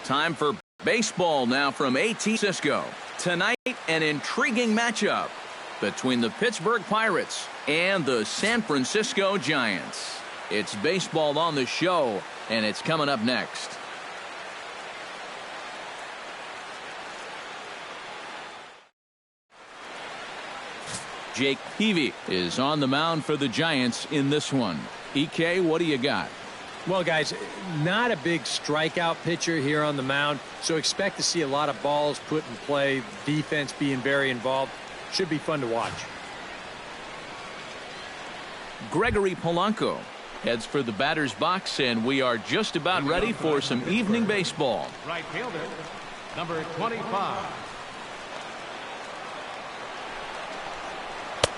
Time for baseball now from AT Cisco. Tonight, an intriguing matchup between the Pittsburgh Pirates and the San Francisco Giants. It's baseball on the show, and it's coming up next. Jake Peavy is on the mound for the Giants in this one. EK, what do you got? Well, guys, not a big strikeout pitcher here on the mound, so expect to see a lot of balls put in play, defense being very involved. Should be fun to watch. Gregory Polanco heads for the batter's box, and we are just about ready for some evening baseball. Right fielder, number 25.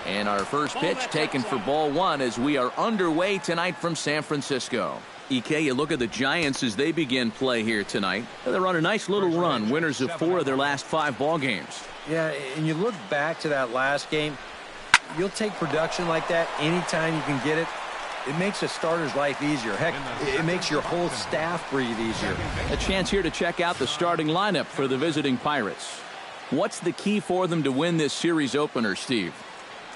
And our first pitch taken for ball one as we are underway tonight from San Francisco. EK, you look at the Giants as they begin play here tonight. They're on a nice little run, winners of 4 of their last 5 ball games. Yeah, and you look back to that last game, you'll take production like that anytime you can get it. It makes a starter's life easier. Heck, it makes your whole staff breathe easier. A chance here to check out the starting lineup for the visiting Pirates. What's the key for them to win this series opener, Steve?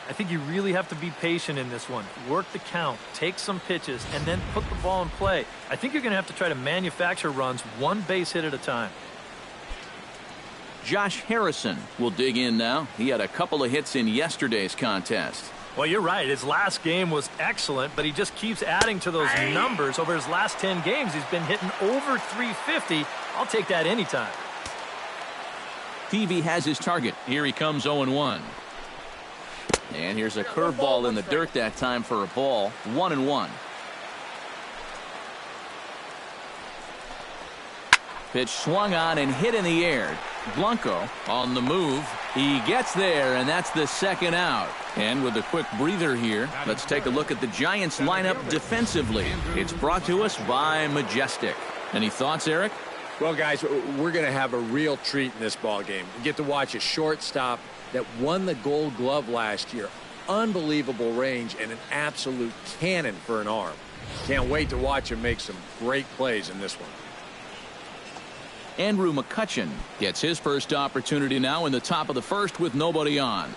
I think you really have to be patient in this one. Work the count, take some pitches, and then put the ball in play. I think you're going to have to try to manufacture runs one base hit at a time. Josh Harrison will dig in now. He had a couple of hits in yesterday's contest. Well, you're right. His last game was excellent, but he just keeps adding to those numbers. Over his last 10 games, he's been hitting over 350. I'll take that anytime. Peavy has his target. Here he comes 0-1. And here's a curveball in the dirt that time for a ball. 1-1. Pitch swung on and hit in the air. Blanco on the move. He gets there, and that's the second out. And with a quick breather here, let's take a look at the Giants lineup defensively. It's brought to us by Majestic. Any thoughts, Eric? Well, guys, we're going to have a real treat in this ball game. We get to watch a shortstop that won the Gold Glove last year. Unbelievable range and an absolute cannon for an arm. Can't wait to watch him make some great plays in this one. Andrew McCutchen gets his first opportunity now in the top of the first with nobody on.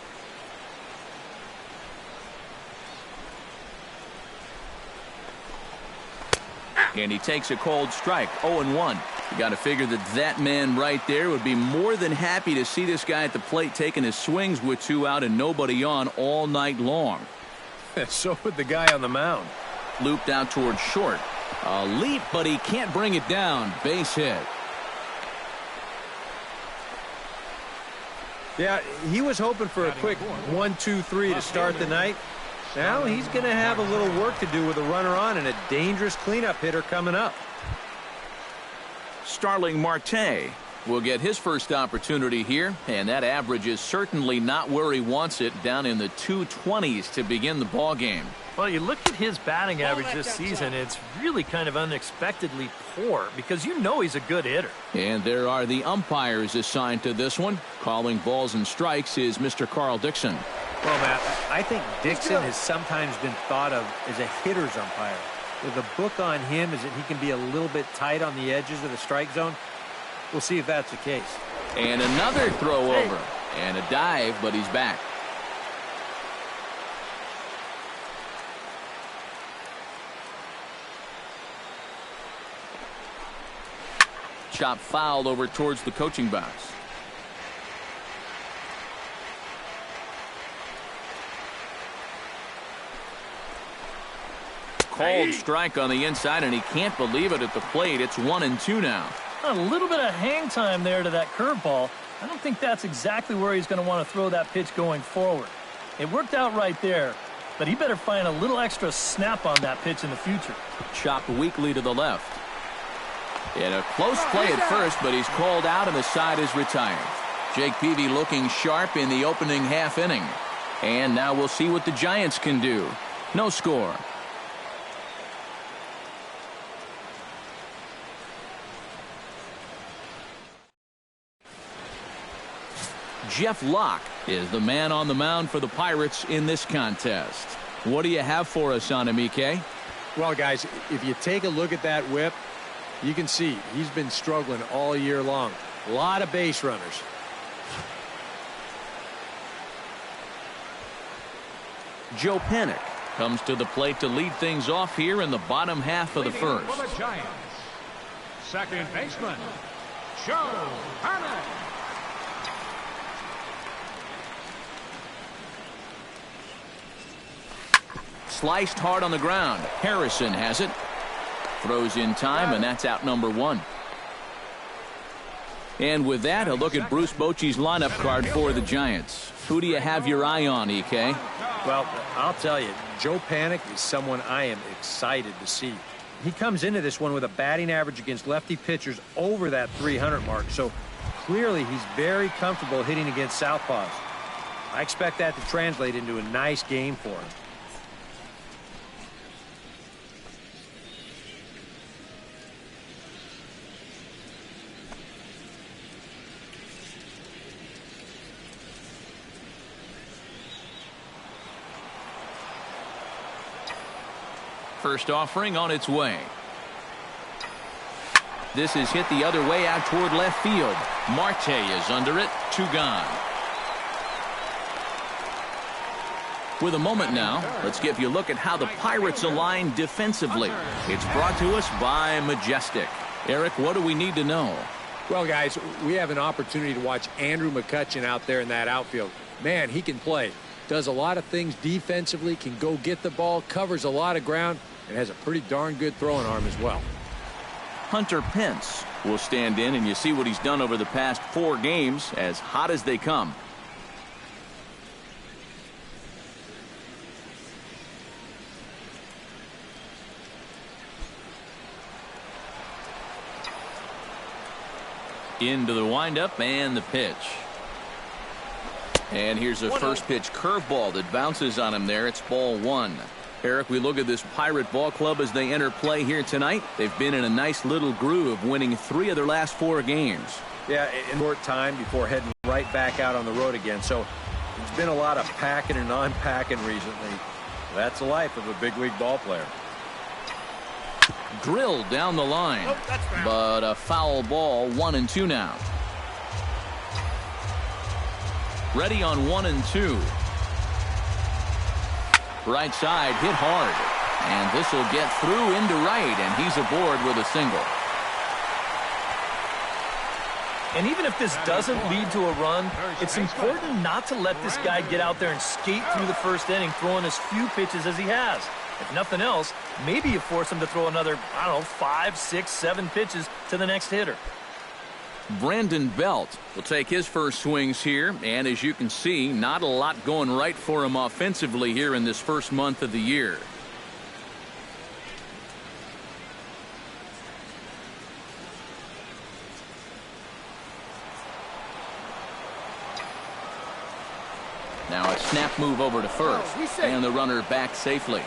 And he takes a cold strike. 0-1. You got to figure that man right there would be more than happy to see this guy at the plate taking his swings with 2 out and nobody on all night long. So would the guy on the mound. Looped out towards short. A leap, but he can't bring it down. Base hit. Yeah, he was hoping for a quick 1-2-3 to start the night. Now he's going to have a little work to do with a runner on and a dangerous cleanup hitter coming up. Starling Marte will get his first opportunity here, and that average is certainly not where he wants it, down in the 220s to begin the ball game. Well, you look at his batting average this season, it's really kind of unexpectedly poor because you know he's a good hitter. And there are the umpires assigned to this one. Calling balls and strikes is Mr. Carl Dixon. Well, Matt, I think Dixon has sometimes been thought of as a hitter's umpire. The book on him is that he can be a little bit tight on the edges of the strike zone. We'll see if that's the case. And another throw over. And a dive, but he's back. Chop fouled over towards the coaching box. Cold strike on the inside, and he can't believe it at the plate. It's 1-2 now. A little bit of hang time there to that curveball. I don't think that's exactly where he's going to want to throw that pitch going forward. It worked out right there, but he better find a little extra snap on that pitch in the future. Chopped weakly to the left. And a close play at first, but he's called out and the side is retired. Jake Peavy looking sharp in the opening half inning. And now we'll see what the Giants can do. No score. Jeff Locke is the man on the mound for the Pirates in this contest. What do you have for us on him, EK? Well, guys, if you take a look at that whip, You can see he's been struggling all year long. A lot of base runners. Joe Panik comes to the plate to lead things off here in the bottom half of the first. For the Giants, second baseman, Joe Panik. Sliced hard on the ground. Harrison has it. Throws in time, and that's out number one. And with that, a look at Bruce Bochy's lineup card for the Giants. Who do you have your eye on, EK? Well, I'll tell you, Joe Panik is someone I am excited to see. He comes into this one with a batting average against lefty pitchers over that 300 mark, so clearly he's very comfortable hitting against southpaws. I expect that to translate into a nice game for him. First offering on its way. This is hit the other way out toward left field. Marte is under it. 2 gone. With a moment now, let's give you a look at how the Pirates align defensively. It's brought to us by Majestic. Eric, what do we need to know? Well, guys, we have an opportunity to watch Andrew McCutchen out there in that outfield. Man, he can play. Does a lot of things defensively, can go get the ball, covers a lot of ground, and has a pretty darn good throwing arm as well. Hunter Pence will stand in, and you see what he's done over the past 4 games, as hot as they come. Into the windup and the pitch. And here's a first pitch curveball that bounces on him there. It's ball 1. Eric, we look at this Pirate ball club as they enter play here tonight. They've been in a nice little groove, winning 3 of their last 4 games. Yeah, in short time before heading right back out on the road again. So it's been a lot of packing and unpacking recently. That's the life of a big league ball player. Drilled down the line, but a foul ball. 1-2 now. Ready on 1-2. Right side hit hard, and this will get through into right, and he's aboard with a single. And even if this doesn't lead to a run, it's important not to let this guy get out there and skate through the first inning, throwing as few pitches as he has. If nothing else, maybe you force him to throw another, 5, 6, 7 pitches to the next hitter. Brandon Belt will take his first swings here, and as you can see, not a lot going right for him offensively here in this first month of the year. Now a snap move over to first, and the runner back safely.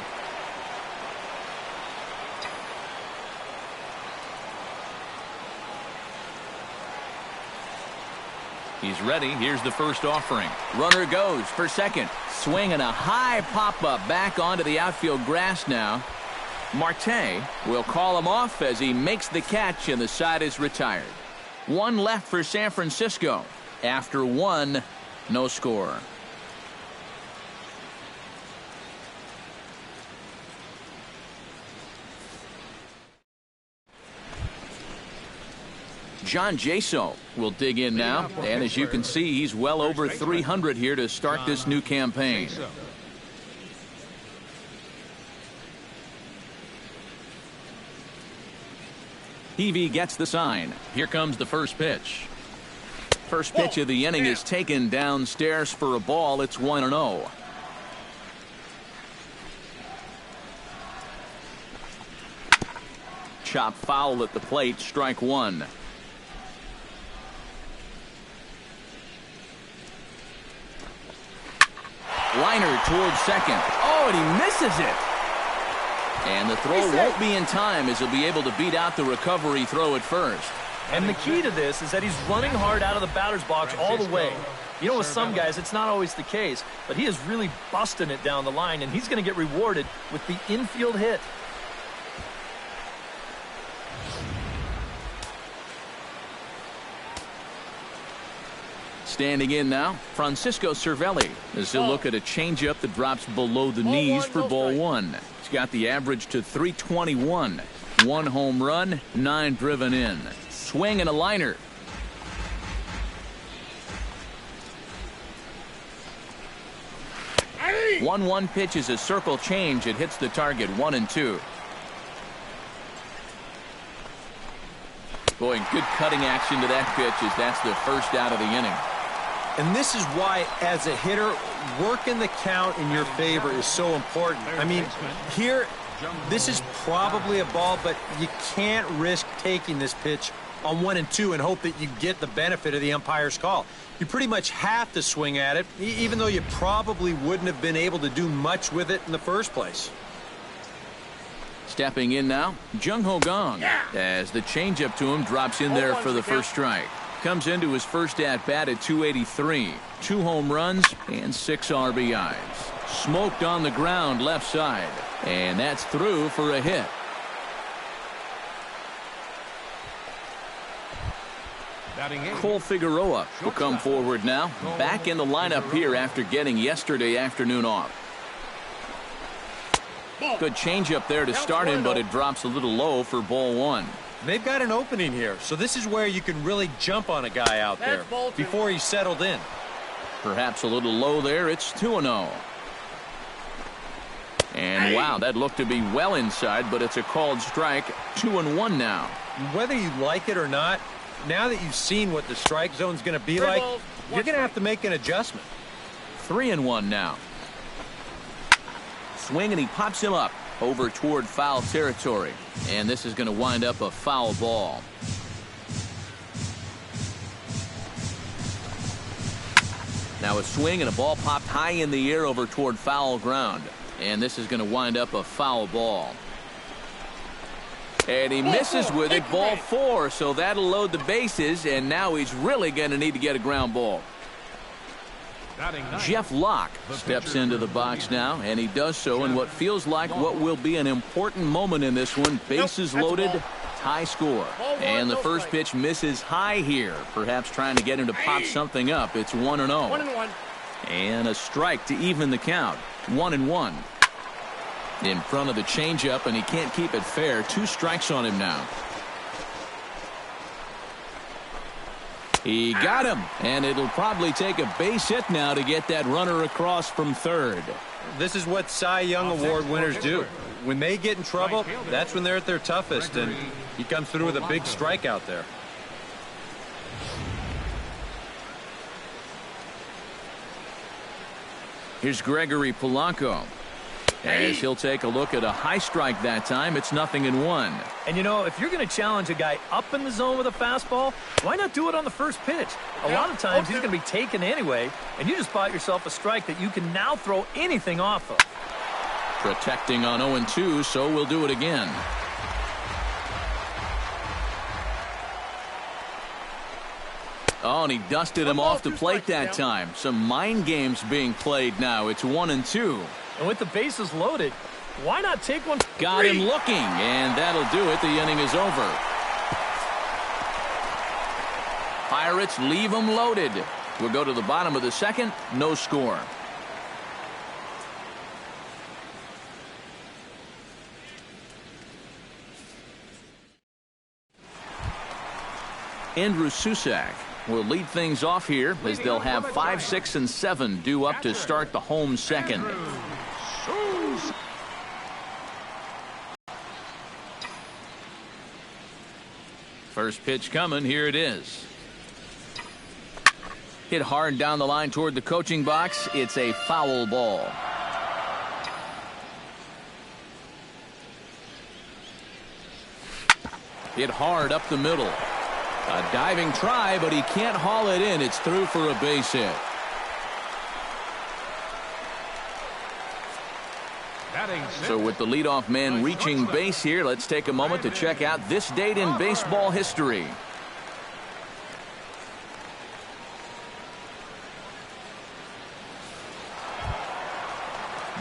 He's ready. Here's the first offering. Runner goes for second. Swinging a high pop-up back onto the outfield grass now. Marte will call him off as he makes the catch, and the side is retired. 1 left for San Francisco. After 1, no score. John Jaso will dig in now, and as you can see, he's well over 300 here to start this new campaign. Peavy gets the sign. Here comes the first pitch. First pitch of the inning is taken downstairs for a ball. It's 1-0. Chop foul at the plate, strike 1. Liner towards second. Oh, and he misses it. And the throw won't be in time as he'll be able to beat out the recovery throw at first. And the key to this is that he's running hard out of the batter's box all the way. You know, with some guys, it's not always the case, but he is really busting it down the line, and he's going to get rewarded with the infield hit. Standing in now, Francisco Cervelli as he'll look at a changeup that drops below the knees for ball one. He's got the average to 321. 1 home run, 9 driven in. Swing and a liner. Hey! 1-1 pitch is a circle change. It hits the target 1-2. Boy, good cutting action to that pitch as that's the first out of the inning. And this is why, as a hitter, working the count in your favor is so important. I mean, here, this is probably a ball, but you can't risk taking this pitch on 1-2 and hope that you get the benefit of the umpire's call. You pretty much have to swing at it, even though you probably wouldn't have been able to do much with it in the first place. Stepping in now, Jung-Ho Gong, as the changeup to him drops in there for the first strike. Comes into his first at-bat at 283. 2 home runs and 6 RBIs. Smoked on the ground left side. And that's through for a hit. Cole Figueroa will come forward now. Back in the lineup here after getting yesterday afternoon off. Good changeup there to start him, but it drops a little low for ball one. They've got an opening here, so this is where you can really jump on a guy out there before he's settled in. Perhaps a little low there. It's 2-0. And wow, that looked to be well inside, but it's a called strike. 2-1 now. Whether you like it or not, now that you've seen what the strike zone's going to be like, you're going to have to make an adjustment. 3-1 now. Swing, and he pops him up over toward foul territory. And this is going to wind up a foul ball. Now a swing and a ball popped high in the air over toward foul ground. And this is going to wind up a foul ball. And he misses with it, ball 4. So that'll load the bases, and now he's really going to need to get a ground ball. Jeff Locke steps into the box now, and he does so in what feels like what will be an important moment in this one. Bases loaded, tie score. And the first pitch misses high here, perhaps trying to get him to pop something up. It's 1-0. And a strike to even the count. 1-1. In front of the changeup, and he can't keep it fair. 2 strikes on him now. He got him, and it'll probably take a base hit now to get that runner across from third. This is what Cy Young Award winners do. When they get in trouble, that's when they're at their toughest, and he comes through with a big strikeout there. Here's Gregory Polanco. As he'll take a look at a high strike that time. It's 0-1. And you know, if you're going to challenge a guy up in the zone with a fastball, why not do it on the first pitch? A lot of times he's going to be taken anyway, and you just bought yourself a strike that you can now throw anything off of. Protecting on 0-2, so we'll do it again. Oh, and he dusted him off the plate that time. Some mind games being played now. It's 1-2. And with the bases loaded, why not take one? Got him looking, and that'll do it. The inning is over. Pirates leave him loaded. We'll go to the bottom of the second. No score. Andrew Susac will lead things off here as they'll have 5, 6, and 7 due up to start the home second. First pitch coming. Here it is. Hit hard down the line toward the coaching box. It's a foul ball. Hit hard up the middle. A diving try, but he can't haul it in. It's through for a base hit. So with the leadoff man reaching base here, let's take a moment to check out this date in baseball history.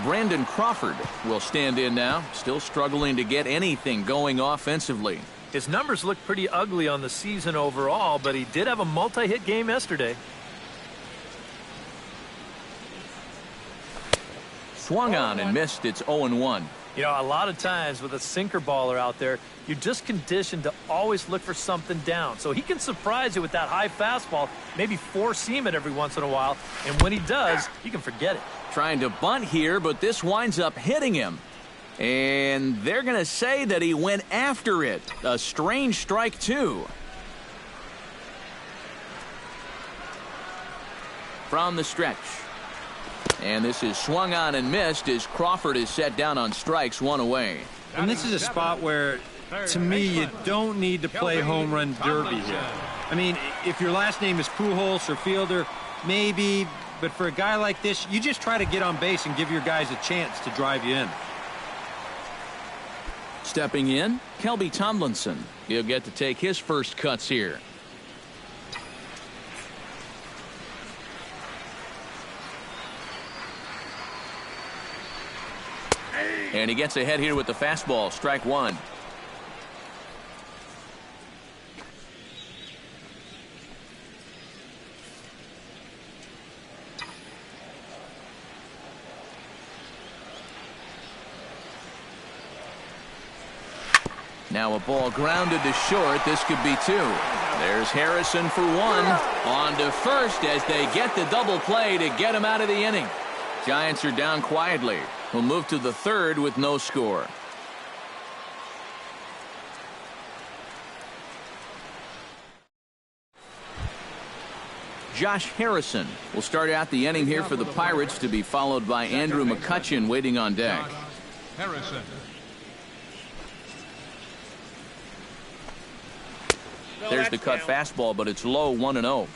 Brandon Crawford will stand in now, still struggling to get anything going offensively. His numbers look pretty ugly on the season overall, but he did have a multi-hit game yesterday. Swung on and missed. It's 0-1. You know, a lot of times with a sinker baller out there, you're just conditioned to always look for something down. So he can surprise you with that high fastball, maybe four-seam it every once in a while, and when he does, you can forget it. Trying to bunt here, but this winds up hitting him. And they're going to say that he went after it. A strange strike, too. From the stretch. And this is swung on and missed as Crawford is set down on strikes, one away. And this is a spot where, to me, you don't need to play home run derby here. I mean, if your last name is Pujols or Fielder, maybe, but for a guy like this, you just try to get on base and give your guys a chance to drive you in. Stepping in, Kelby Tomlinson. He'll get to take his first cuts here. And he gets ahead here with the fastball. Strike one. Now a ball grounded to short. This could be two. There's Harrison for one. On to first as they get the double play to get him out of the inning. Giants are down quietly. We'll move to the third with no score. Josh Harrison will start out the inning here for the Pirates, to be followed by Andrew McCutchen waiting on deck. Harrison. There's the cut fastball, but it's low, 1-0.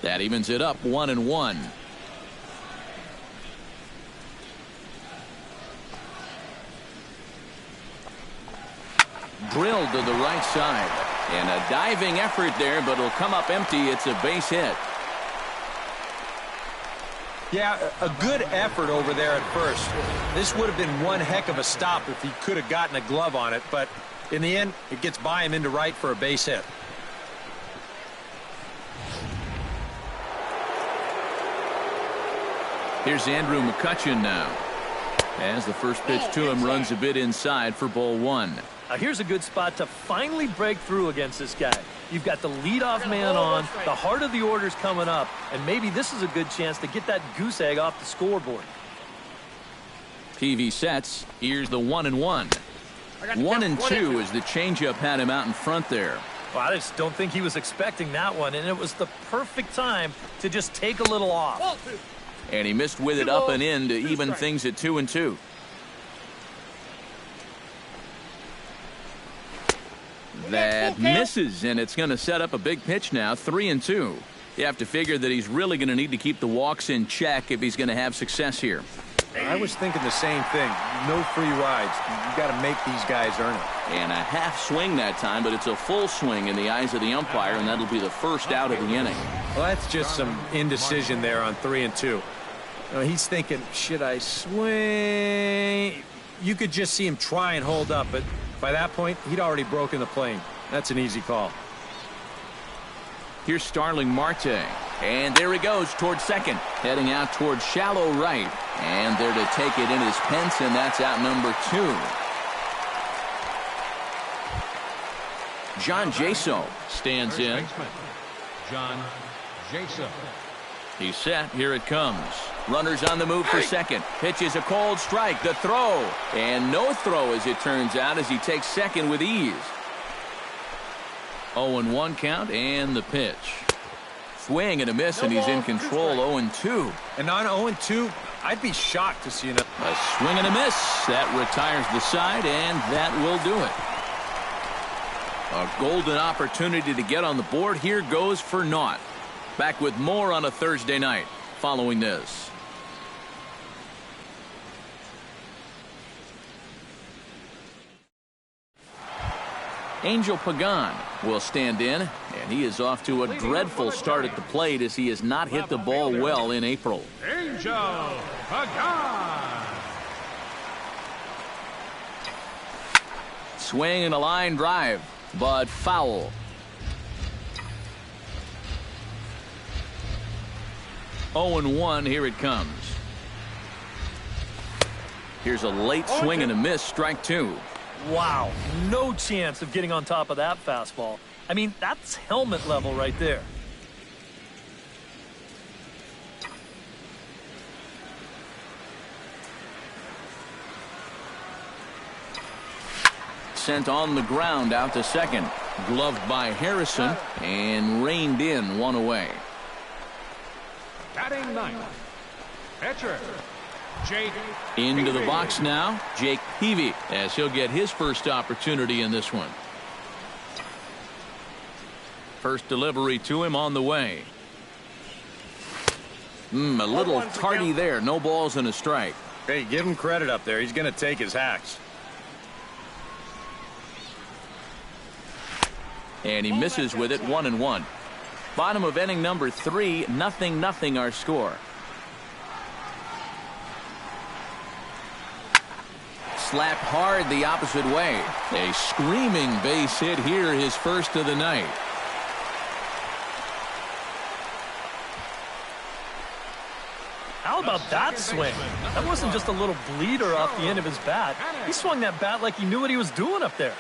That evens it up, 1-1. Drilled to the right side. And a diving effort there, but it'll come up empty. It's a base hit. Yeah, a good effort over there at first. This would have been one heck of a stop if he could have gotten a glove on it, but in the end, it gets by him into right for a base hit. Here's Andrew McCutchen now. As the first pitch to him runs a bit inside for ball one. Now here's a good spot to finally break through against this guy. You've got the leadoff man on, the heart of the order's coming up, and maybe this is a good chance to get that goose egg off the scoreboard. PV sets. Here's the 1-1. 1-2 as the changeup had him out in front there. Well, I just don't think he was expecting that one, and it was the perfect time to just take a little off. And he missed with it up and in to even things at 2-2. That misses, and it's going to set up a big pitch now, 3-2. You have to figure that he's really going to need to keep the walks in check if he's going to have success here. I was thinking the same thing. No free rides. You got to make these guys earn it. And a half swing that time, but it's a full swing in the eyes of the umpire, and that'll be the first out of the inning. Well, that's just some indecision there on 3-2. He's thinking, should I swing? You could just see him try and hold up, but by that point, he'd already broken the plane. That's an easy call. Here's Starling Marte. And there he goes towards second. Heading out towards shallow right. And there to take it in is Pence, and that's out number 2. John Jaso stands in. John Jaso. He's set. Here it comes. Runners on the move for second. Pitch is a cold strike. The throw. And no throw, as it turns out, as he takes second with ease. 0-1 count, and the pitch. Swing and a miss, and he's in control. 0-2. And on 0-2, I'd be shocked to see another. A swing and a miss. That retires the side, and that will do it. A golden opportunity to get on the board. Here goes for naught. Back with more on a Thursday night following this. Angel Pagan will stand in, and he is off to a dreadful start at the plate as he has not hit the ball well in April. Angel Pagan. Swing and a line drive, but foul. 0-1, here it comes. Here's a late swing and a miss, strike two. Wow, no chance of getting on top of that fastball. I mean, that's helmet level right there. Sent on the ground out to second. Gloved by Harrison and reined in, one away. Batting ninth, pitcher, Jake. Into the Peavy. box now, Jake Peavy, as he'll get his first opportunity in this one. First delivery to him on the way. A little tardy there. No balls and a strike. Hey, give him credit up there. He's going to take his hacks. And he misses with it, 1-1. Bottom of inning number 3, 0-0 our score. Slapped hard the opposite way. A screaming base hit here, his first of the night. How about that swing? That wasn't just a little bleeder off the end of his bat. He swung that bat like he knew what he was doing up there.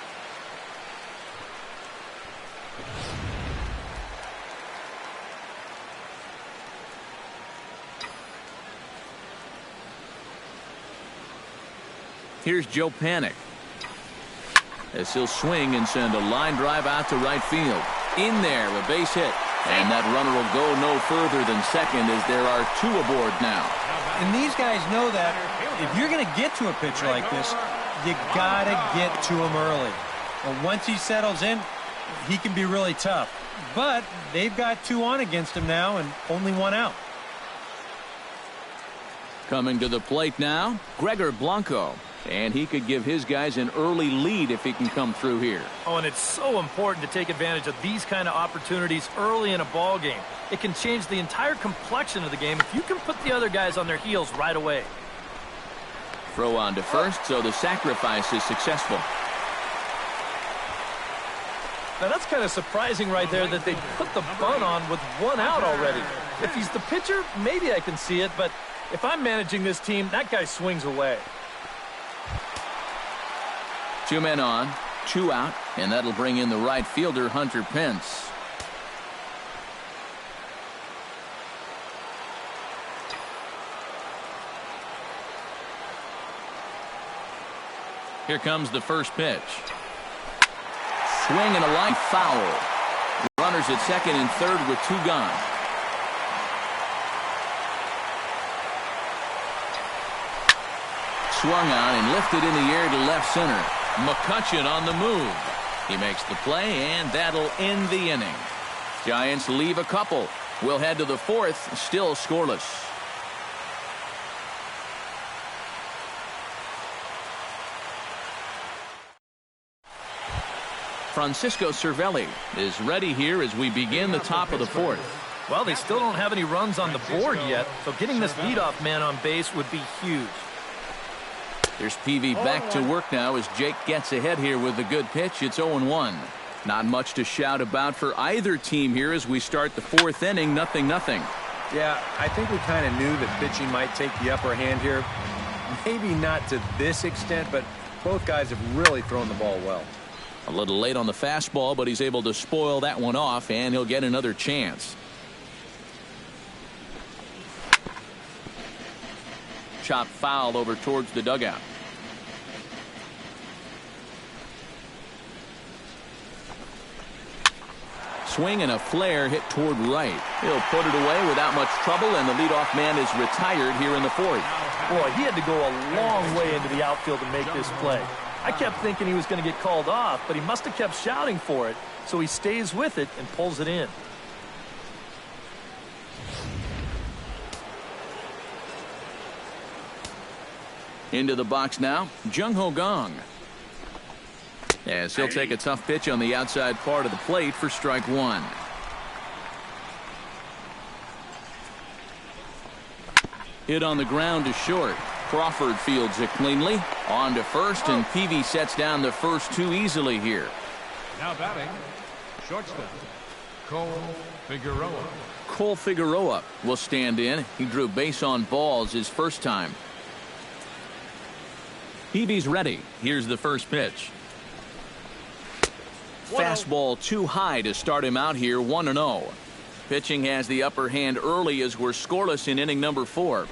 Here's Joe Panic, as he'll swing and send a line drive out to right field. In there, a base hit. And that runner will go no further than second, as there are 2 aboard now. And these guys know that if you're going to get to a pitcher like this, you got to get to him early. And once he settles in, he can be really tough. But they've got 2 on against him now and only 1 out. Coming to the plate now, Gregor Blanco. And he could give his guys an early lead if he can come through here. Oh, and it's so important to take advantage of these kind of opportunities early in a ball game. It can change the entire complexion of the game if you can put the other guys on their heels right away. Throw on to first, so the sacrifice is successful. Now that's kind of surprising right there that they put the bunt on with 1 out already. If he's the pitcher, maybe I can see it, but if I'm managing this team, that guy swings away. 2 men on, 2 out, and that'll bring in the right fielder, Hunter Pence. Here comes the first pitch. Swing and a line foul. Runners at second and third with 2 gone. Swung on and lifted in the air to left center. McCutcheon on the move. He makes the play, and that'll end the inning. Giants leave a couple. We'll head to the 4th, still scoreless. Francisco Cervelli is ready here as we begin the top of the 4th. Well, they still don't have any runs on the board yet, so getting this leadoff man on base would be huge. There's Peavy back to work now as Jake gets ahead here with a good pitch. It's 0-1. Not much to shout about for either team here as we start the 4th inning, 0-0. Yeah, I think we kind of knew that pitching might take the upper hand here. Maybe not to this extent, but both guys have really thrown the ball well. A little late on the fastball, but he's able to spoil that one off, and he'll get another chance. Chop foul over towards the dugout. Swing and a flare hit toward right. He'll put it away without much trouble, and the leadoff man is retired here in the 4th. Boy, he had to go a long way into the outfield to make this play. I kept thinking he was going to get called off, but he must have kept shouting for it, so he stays with it and pulls it in. Into the box now, Jung Ho Gong. As he'll take a tough pitch on the outside part of the plate for strike 1. Hit on the ground to short. Crawford fields it cleanly. On to first, and Peavy sets down the first 2 easily here. Now batting, shortstop, Cole Figueroa. Cole Figueroa will stand in. He drew base on balls his first time. Peavy's ready. Here's the first pitch. Fastball too high to start him out here, 1-0. Pitching has the upper hand early as we're scoreless in inning number 4.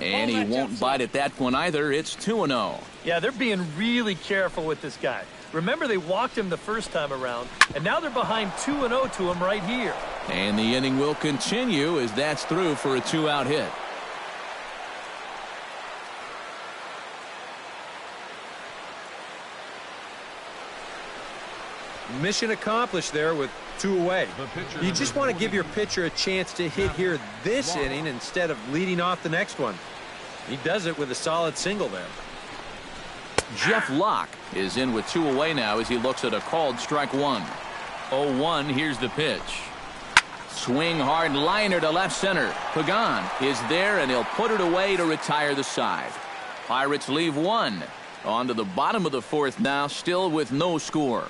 And he won't bite at that one either. It's 2-0. Yeah, they're being really careful with this guy. Remember, they walked him the first time around, and now they're behind 2-0 to him right here. And the inning will continue as that's through for a 2-out hit. Mission accomplished there with 2 away. You just want to give your pitcher a chance to hit here this inning instead of leading off the next one. He does it with a solid single there. Jeff Locke is in with 2 away now as he looks at a called strike 1. 0-1. Here's the pitch. Swing hard liner to left center. Pagan is there and he'll put it away to retire the side. Pirates leave 1. On to the bottom of the 4th now, still with no score.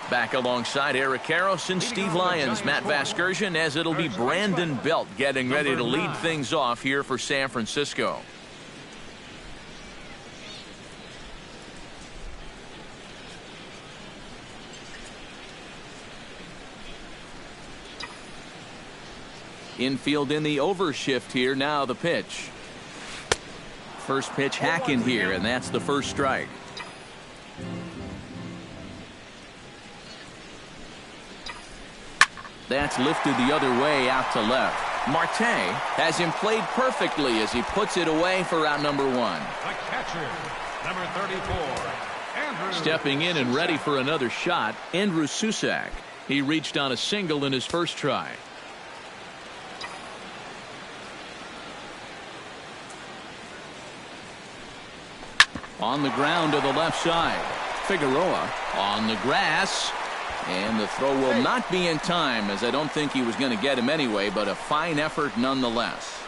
Back alongside Eric Karros and Steve Lyons, Matt Vasgersian, as it'll be Brandon Belt getting ready to lead things off here for San Francisco. Infield in the overshift here. Now the pitch. First pitch hacking here, and that's the first strike. That's lifted the other way out to left. Marte has him played perfectly as he puts it away for out number 1. The catcher, number 34, Andrew. Stepping in and ready for another shot, Andrew Susak. He reached on a single in his first try. On the ground to the left side. Figueroa on the grass. And the throw will not be in time, as I don't think he was going to get him anyway, but a fine effort nonetheless.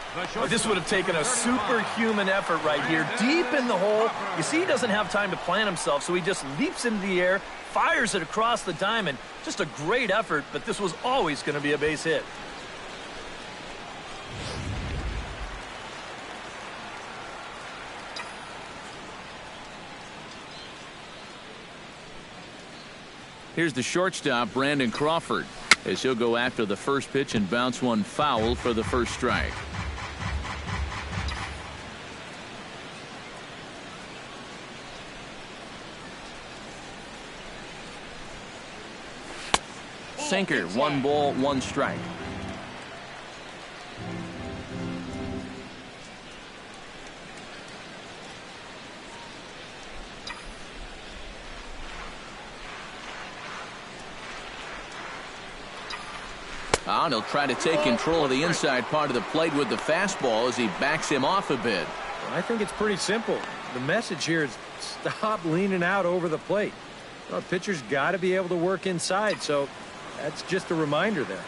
This would have taken a superhuman effort right here, deep in the hole. You see, he doesn't have time to plant himself, so he just leaps into the air, fires it across the diamond. Just a great effort, but this was always going to be a base hit. Here's the shortstop, Brandon Crawford, as he'll go after the first pitch and bounce one foul for the first strike. Sinker, 1 ball, 1 strike. And he'll try to take control of the inside part of the plate with the fastball as he backs him off a bit. Well, I think it's pretty simple. The message here is stop leaning out over the plate. Well, the pitcher's got to be able to work inside, so that's just a reminder there.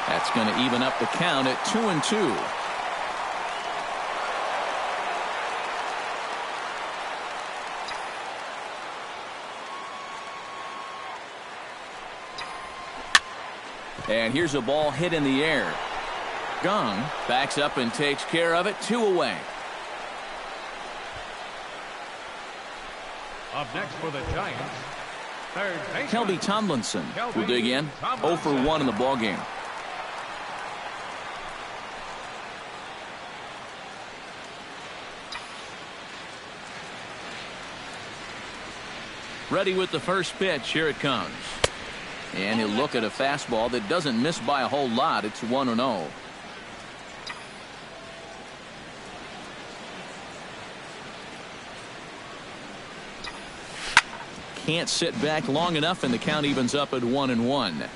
That's going to even up the count at 2-2. And here's a ball hit in the air. Gong backs up and takes care of it. 2 away. Up next for the Giants, third baseman Kelby Tomlinson will dig in. 0 for 1 in the ballgame. Ready with the first pitch. Here it comes. And he'll look at a fastball that doesn't miss by a whole lot. It's 1-0. Can't sit back long enough, and the count evens up at 1-1.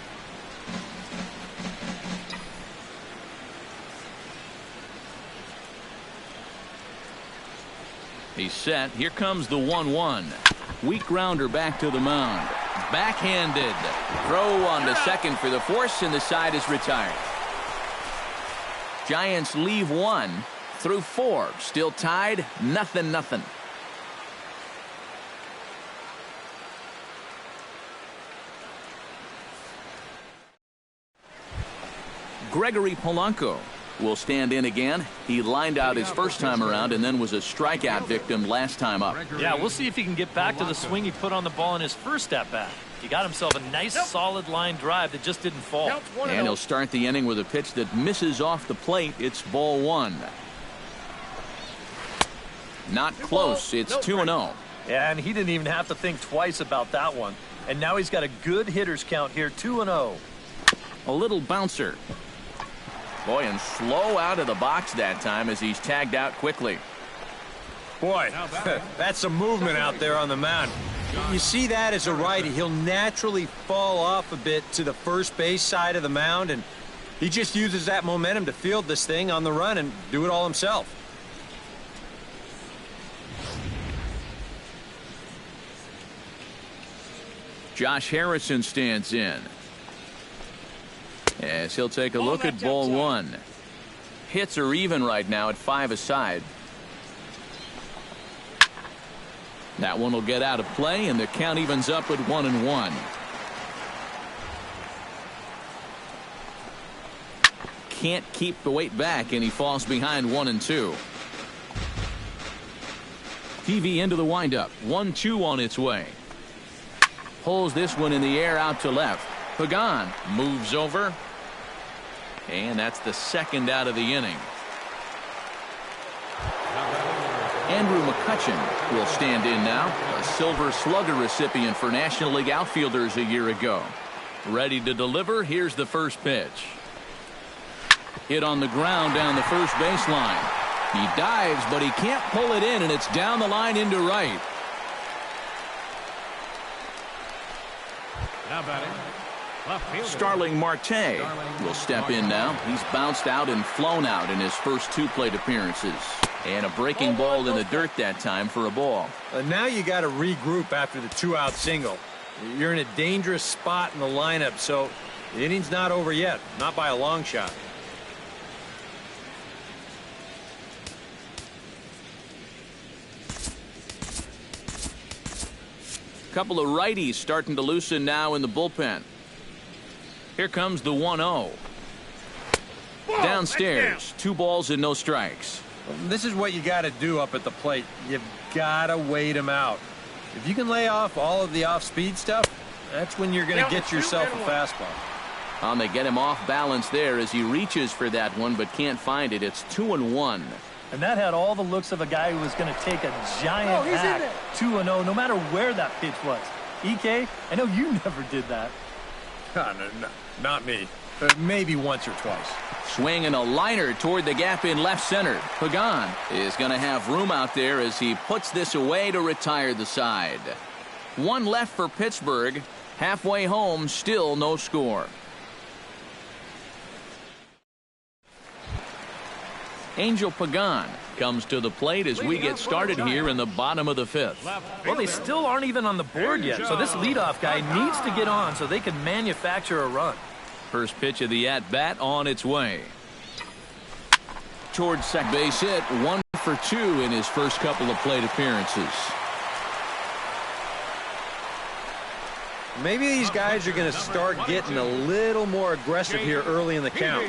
He's set. Here comes the 1-1. Weak grounder back to the mound. Backhanded. Throw on to second for the force, and the side is retired. Giants leave 1 through 4. Still tied, 0-0. Gregory Polanco will stand in again. He lined out his first time around and then was a strikeout victim last time up. Yeah, we'll see if he can get back to the swing he put on the ball in his first at-bat. He got himself a nice solid line drive that just didn't fall. And he'll start the inning with a pitch that misses off the plate. It's ball 1. Not close. It's 2-0. Yeah, and he didn't even have to think twice about that one. And now he's got a good hitters count here, 2-0. A little bouncer. Boy, and slow out of the box that time as he's tagged out quickly. Boy, that's some movement out there on the mound. You see that as a righty. He'll naturally fall off a bit to the first base side of the mound, and he just uses that momentum to field this thing on the run and do it all himself. Josh Harrison stands in as he'll take a look at ball 1. Hits are even right now at 5 aside. That one will get out of play, and the count evens up at 1-1. Can't keep the weight back, and he falls behind 1-2. TV into the windup. 1-2 on its way. Pulls this one in the air out to left. Pagan moves over. And that's the second out of the inning. Andrew McCutchen will stand in now, a Silver Slugger recipient for National League outfielders a year ago. Ready to deliver. Here's the first pitch. Hit on the ground down the first baseline. He dives, but he can't pull it in, and it's down the line into right. Now batting, left fielder Starling Marte will step in now. He's bounced out and flown out in his first 2 plate appearances. And a breaking ball in the dirt that time for a ball. Now you got to regroup after the 2-out single. You're in a dangerous spot in the lineup, so the inning's not over yet. Not by a long shot. Couple of righties starting to loosen now in the bullpen. Here comes the 1-0. Downstairs, 2 balls and no strikes. This is what you got to do up at the plate. You've got to wait him out. If you can lay off all of the off-speed stuff, that's when you're going to get yourself a fastball. They get him off balance there as he reaches for that one but can't find it. It's 2-1. And that had all the looks of a guy who was going to take a giant hack. 2-0, no matter where that pitch was. EK, I know you never did that. No, not me. Maybe once or twice. Swinging a liner toward the gap in left center. Pagan is going to have room out there as he puts this away to retire the side. 1 left for Pittsburgh. Halfway home, still no score. Angel Pagan comes to the plate as we get started here in the bottom of the 5th. Well, they still aren't even on the board yet, so this leadoff guy needs to get on so they can manufacture a run. First pitch of the at-bat on its way. Towards second base hit, 1 for 2 in his first couple of plate appearances. Maybe these guys are going to start getting a little more aggressive here early in the count.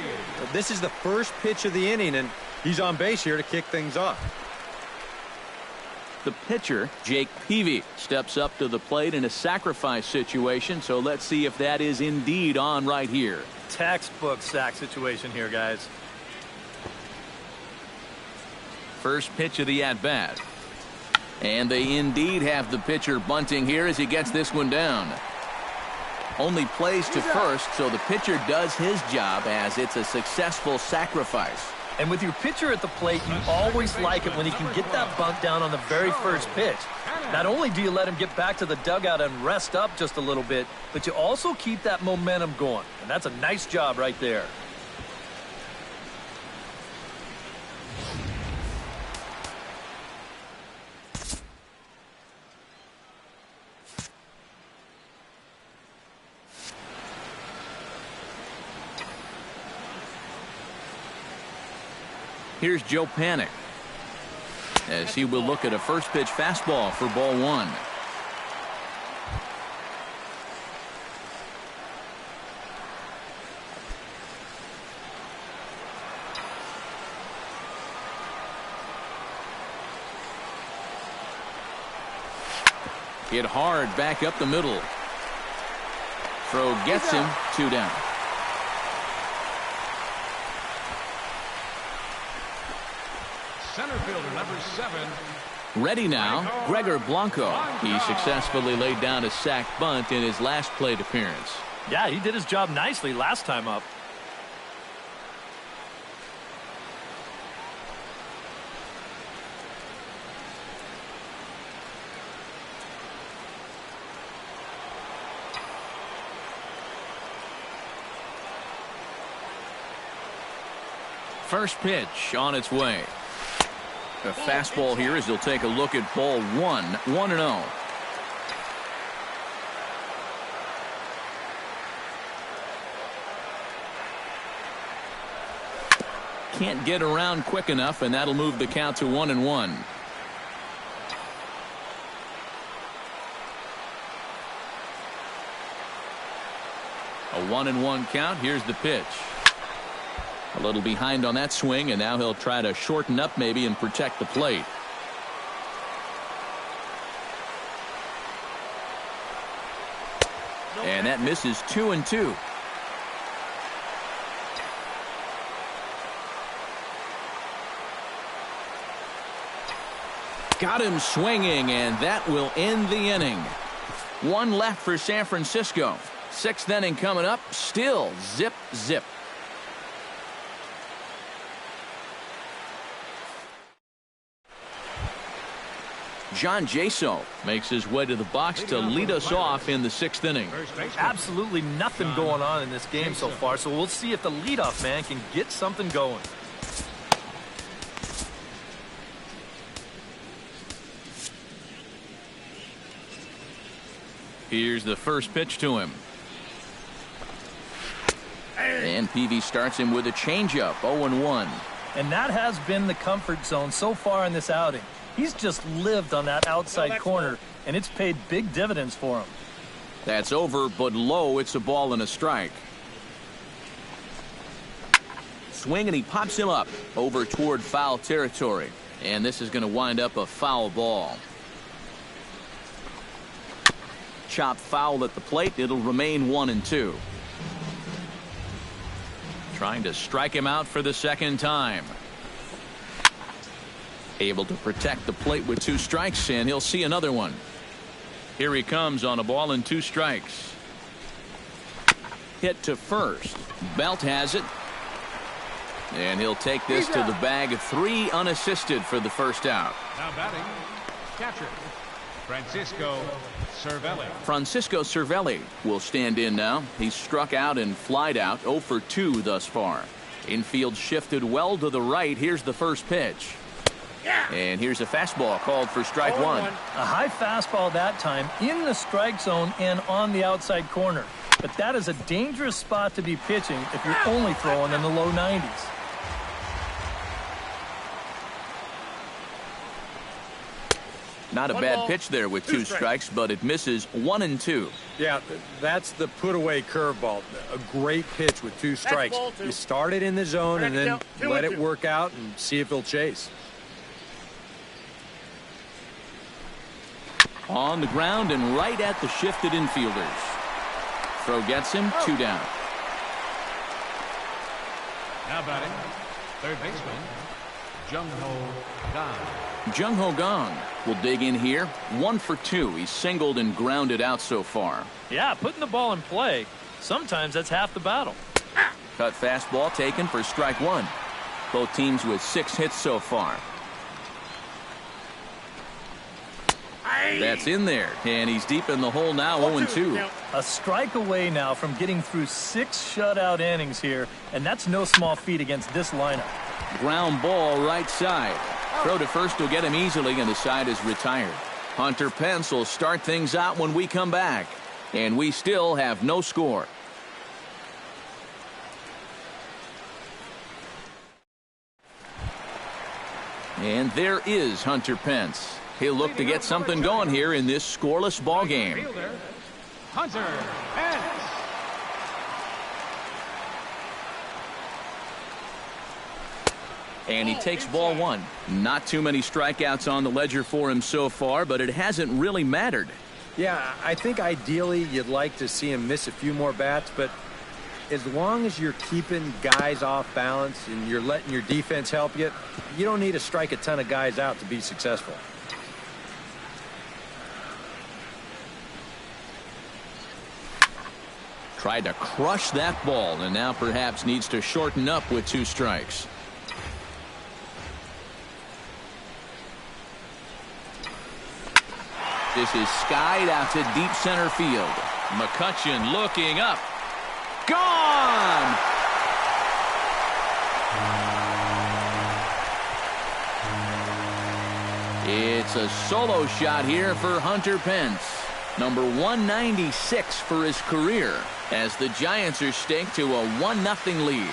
This is the first pitch of the inning, and he's on base here to kick things off. The pitcher, Jake Peavy, steps up to the plate in a sacrifice situation, so let's see if that is indeed on right here. Textbook sack situation here, guys. First pitch of the at-bat. And they indeed have the pitcher bunting here as he gets this one down. Only plays to first, so the pitcher does his job as it's a successful sacrifice. And with your pitcher at the plate, you always like it when he can get that bunt down on the very first pitch. Not only do you let him get back to the dugout and rest up just a little bit, but you also keep that momentum going. And that's a nice job right there. Here's Joe Panic, as he will look at a first pitch fastball for ball one. Hit hard back up the middle. Throw gets him, 2 down. Center fielder number 7. Ready now, Gregor Blanco. He successfully laid down a sac bunt in his last plate appearance. Yeah, he did his job nicely last time up. First pitch on its way. A fastball here as he'll take a look at ball 1, 1-0. Can't get around quick enough, and that'll move the count to 1-1. A 1-1 count. Here's the pitch. A little behind on that swing, and now he'll try to shorten up maybe and protect the plate. And that misses 2-2. Got him swinging, and that will end the inning. One left for San Francisco. 6th inning coming up. Still zip, zip. John Jaso makes his way to the box to lead us off in the 6th inning. Absolutely nothing going on in this game so far, so we'll see if the leadoff man can get something going. Here's the first pitch to him. And Peavy starts him with a changeup, 0-1. And that has been the comfort zone so far in this outing. He's just lived on that outside corner, and it's paid big dividends for him. That's over, but low. It's a ball and a strike. Swing, and he pops him up over toward foul territory. And this is going to wind up a foul ball. Chop foul at the plate. It'll remain 1-2. Trying to strike him out for the second time. Able to protect the plate with 2 strikes, and he'll see another one. Here he comes on a ball and 2 strikes. Hit to first. Belt has it. And he'll take this to the bag. 3 unassisted for the first out. Now batting, catcher, Francisco Cervelli. Francisco Cervelli will stand in now. He's struck out and flied out, 0 for 2 thus far. Infield shifted well to the right. Here's the first pitch. And here's a fastball called for strike 1. A high fastball that time in the strike zone and on the outside corner. But that is a dangerous spot to be pitching if you're only throwing in the low 90s. Not a bad pitch there with 2 strikes, but it misses 1-2. Yeah, that's the put-away curveball. A great pitch with 2 strikes. You start it in the zone and then let it work out and see if he'll chase. On the ground and right at the shifted infielders. Throw gets him, 2 down. Now batting, third baseman, Jung-Ho Kang. Jung-Ho Kang will dig in here. 1 for 2. He's singled and grounded out so far. Yeah, putting the ball in play, sometimes that's half the battle. Cut fastball taken for strike 1. Both teams with 6 hits so far. That's in there, and he's deep in the hole now, 0-2. A strike away now from getting through 6 shutout innings here, and that's no small feat against this lineup. Ground ball right side. Throw to first will get him easily, and the side is retired. Hunter Pence will start things out when we come back, and we still have no score. And there is Hunter Pence. He'll look to get something going here in this scoreless ball game. Hunter Pence. And he takes ball one. Not too many strikeouts on the ledger for him so far, but it hasn't really mattered. Yeah, I think ideally you'd like to see him miss a few more bats, but as long as you're keeping guys off balance and you're letting your defense help you, you don't need to strike a ton of guys out to be successful. Tried to crush that ball and now perhaps needs to shorten up with 2 strikes. This is skied out to deep center field. McCutchen looking up. Gone! It's a solo shot here for Hunter Pence. Number 196 for his career as the Giants are staked to a 1-0 lead.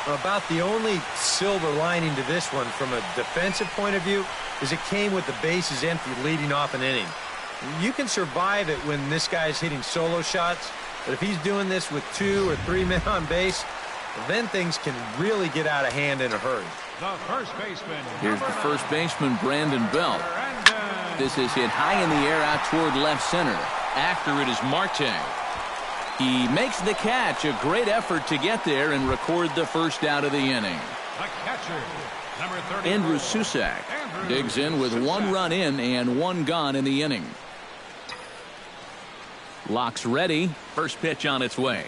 About the only silver lining to this one from a defensive point of view is it came with the bases empty leading off an inning. You can survive it when this guy's hitting solo shots, but if he's doing this with 2 or 3 men on base, then things can really get out of hand in a hurry. The first baseman. Here's the first baseman, Brandon Belt. This is hit high in the air out toward left center. After it is Marte. He makes the catch. A great effort to get there and record the first out of the inning. The catcher, number 30. Andrew Susak digs in with 1 run in and 1 gone in the inning. Locks ready. First pitch on its way.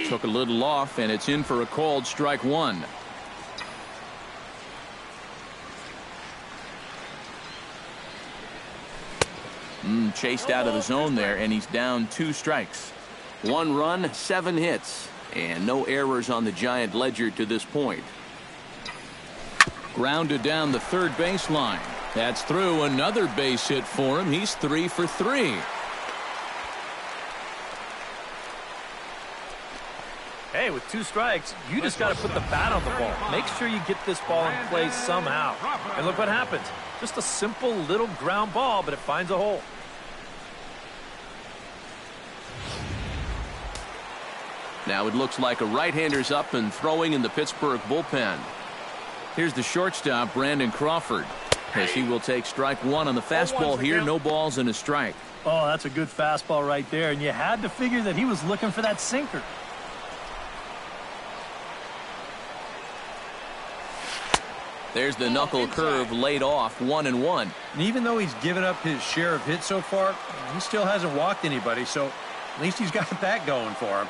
Took a little off, and it's in for a called strike 1. Chased out of the zone there, and he's down 2 strikes. 1 run, 7 hits, and no errors on the Giant ledger to this point. Grounded down the third baseline. That's through. Another base hit for him. He's 3 for 3. Hey, with 2 strikes, you just got to put the bat on the ball. Make sure you get this ball in play somehow. And look what happens. Just a simple little ground ball, but it finds a hole. Now it looks like a right-hander's up and throwing in the Pittsburgh bullpen. Here's the shortstop, Brandon Crawford, as he will take strike 1 on the fastball here. No balls and a strike. Oh, that's a good fastball right there, and you had to figure that he was looking for that sinker. There's the knuckle curve laid off, 1-1. And even though he's given up his share of hits so far, he still hasn't walked anybody, so at least he's got that going for him.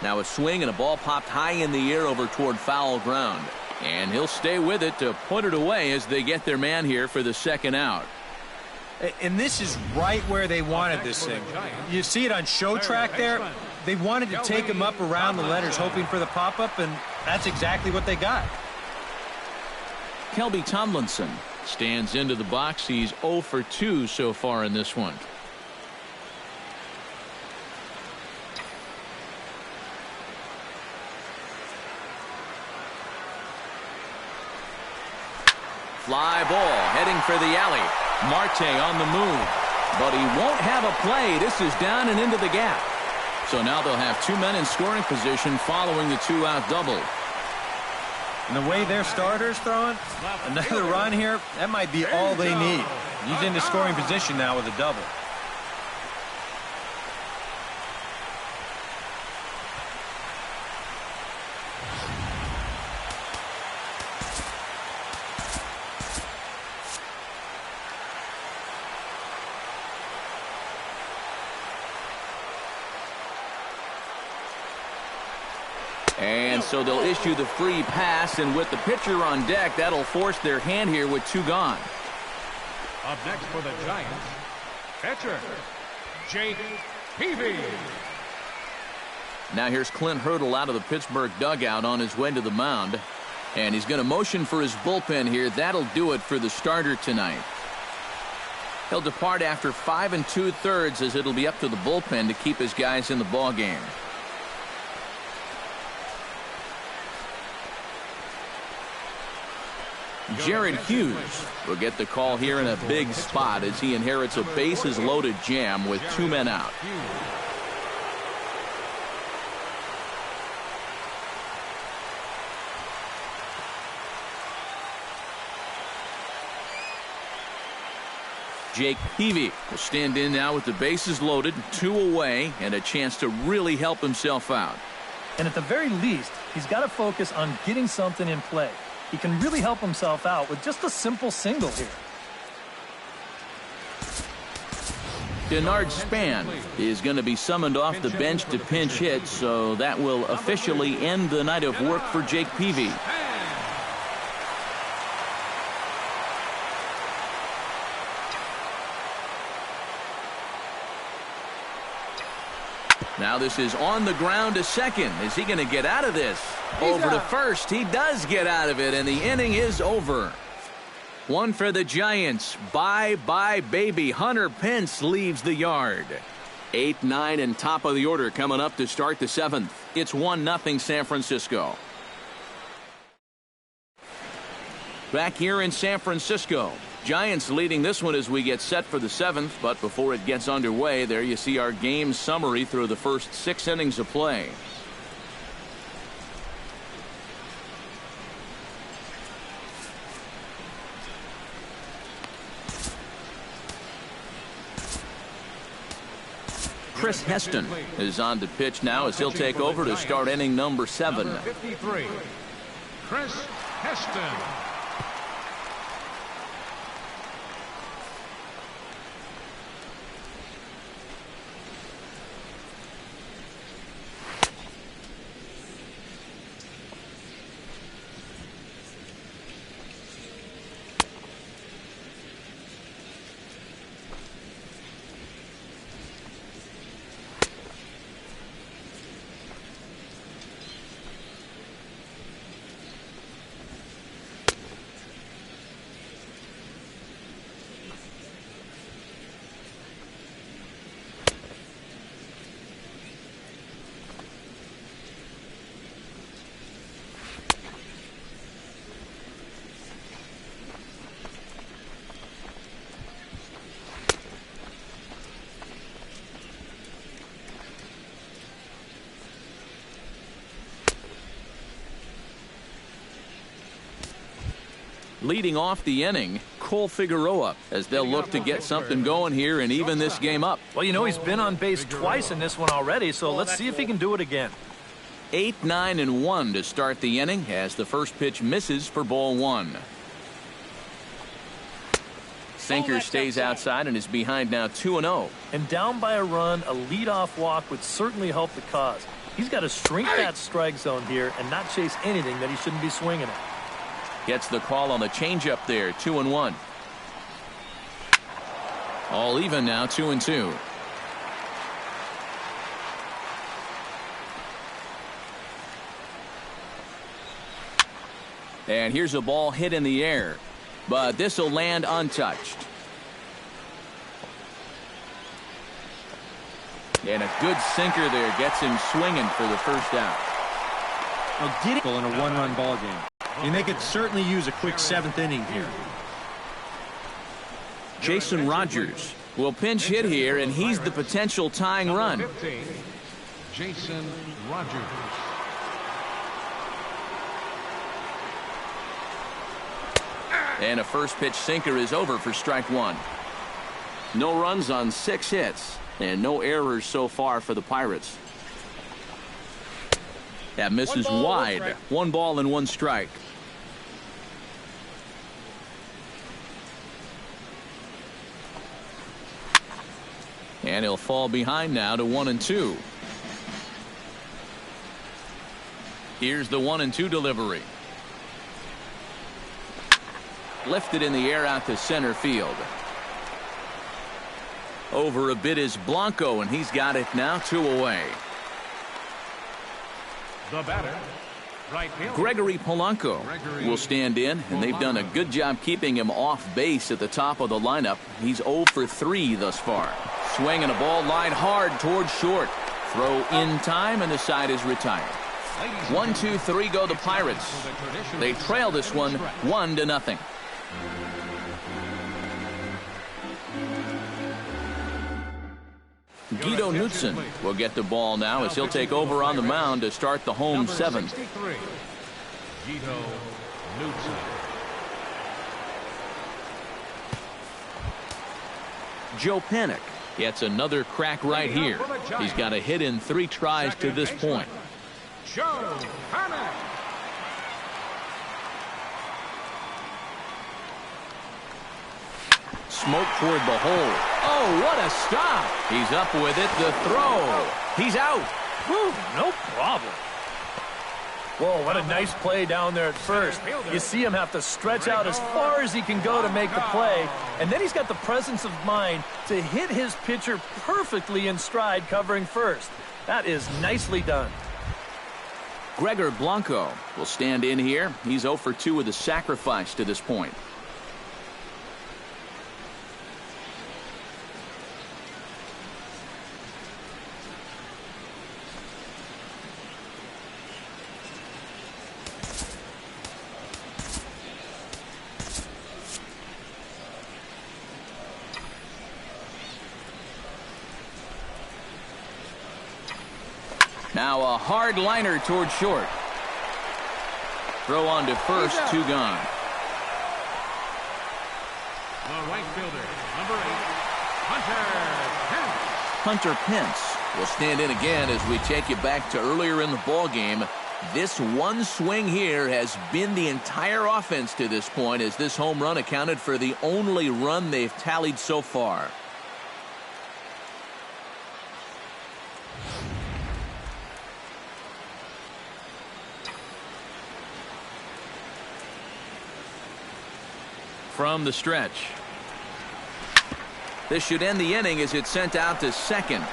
Now a swing and a ball popped high in the air over toward foul ground. And he'll stay with it to put it away as they get their man here for the second out. And this is right where they wanted this thing. You see it on show track there? They wanted to take him up around the letters hoping for the pop-up, and that's exactly what they got. Kelby Tomlinson stands into the box. He's 0 for 2 so far in this one. Fly ball heading for the alley. Marte on the move, but he won't have a play. This is down and into the gap. So now they'll have 2 men in scoring position following the 2-out double. And the way their starter's throwing, another run here, that might be all they need. He's into scoring position now with a double. And so they'll issue the free pass, and with the pitcher on deck, that'll force their hand here with 2 gone. Up next for the Giants, pitcher, Jake Peavy. Now here's Clint Hurdle out of the Pittsburgh dugout on his way to the mound. And he's going to motion for his bullpen here. That'll do it for the starter tonight. He'll depart after 5 2/3 as it'll be up to the bullpen to keep his guys in the ball game. Jared Hughes will get the call here in a big spot as he inherits a bases-loaded jam with 2 men out. Jake Peavy will stand in now with the bases loaded, 2 away, and a chance to really help himself out. And at the very least, he's got to focus on getting something in play. He can really help himself out with just a simple single here. Denard Span is going to be summoned off the bench to pinch hit, so that will officially end the night of work for Jake Peavy. Now this is on the ground to second. Is he going to get out of this? Over to first. He does get out of it, and the inning is over. 1 for the Giants. Bye-bye, baby. Hunter Pence leaves the yard. 8, 9, and top of the order coming up to start the 7th. It's 1-0 San Francisco. Back here in San Francisco. Giants leading this one as we get set for the 7th, but before it gets underway, there you see our game summary through the first 6 innings of play. Chris Heston is on the pitch now as he'll take over to start inning number 7. Number 53, Chris Heston. Leading off the inning, Cole Figueroa, as they'll look to get something going here and even this game up. Well, you know, he's been on base twice in this one already, so let's see if he can do it again. 8, 9, and 1 to start the inning as the first pitch misses for ball 1. Sinker stays outside and is behind now 2-0. And down by a run, a leadoff walk would certainly help the cause. He's got to shrink that strike zone here and not chase anything that he shouldn't be swinging at. Gets the call on the changeup there, 2-1. All even now, 2-2. And here's a ball hit in the air, but this will land untouched. And a good sinker there gets him swinging for the first out. Well, getting in a 1-run ball game. And they could certainly use a quick 7th inning here. Jason Rogers will pinch hit here, and he's the potential tying run. 15, Jason Rogers. And a first pitch sinker is over for strike 1. No runs on 6 hits, and no errors so far for the Pirates. That misses wide. 1 ball and 1 strike. And he'll fall behind now to 1-2. Here's the 1-2 delivery. Lifted in the air out to center field. Over a bit is Blanco, and he's got it now 2 away. The batter, Gregory Polanco will stand in, and they've done a good job keeping him off base at the top of the lineup. He's 0 for 3 thus far. Swinging a ball line hard towards short. Throw in time, and the side is retired. 1, 2, 3 go the Pirates. They trail this one 1-0. Guido Knudsen will get the ball now as he'll take over on the mound to start the home 7th. Guido Knudsen. Joe Panik gets another crack right here. He's got a hit in 3 tries to this point. Joe Panik. Smoke toward the hole. Oh, what a stop. He's up with it. The throw. He's out. Whew, no problem. Whoa, what a nice play down there at first. You see him have to stretch out as far as he can go to make the play, and then he's got the presence of mind to hit his pitcher perfectly in stride covering first. That is nicely done. Gregor Blanco will stand in here. He's 0 for 2 with a sacrifice to this point. Now a hard liner toward short. Throw on to first, 2 gone. The right fielder, number 8, Hunter Pence. Hunter Pence will stand in again as we take you back to earlier in the ball game. This one swing here has been the entire offense to this point, as this home run accounted for the only run they've tallied so far. From the stretch. This should end the inning as it's sent out to second.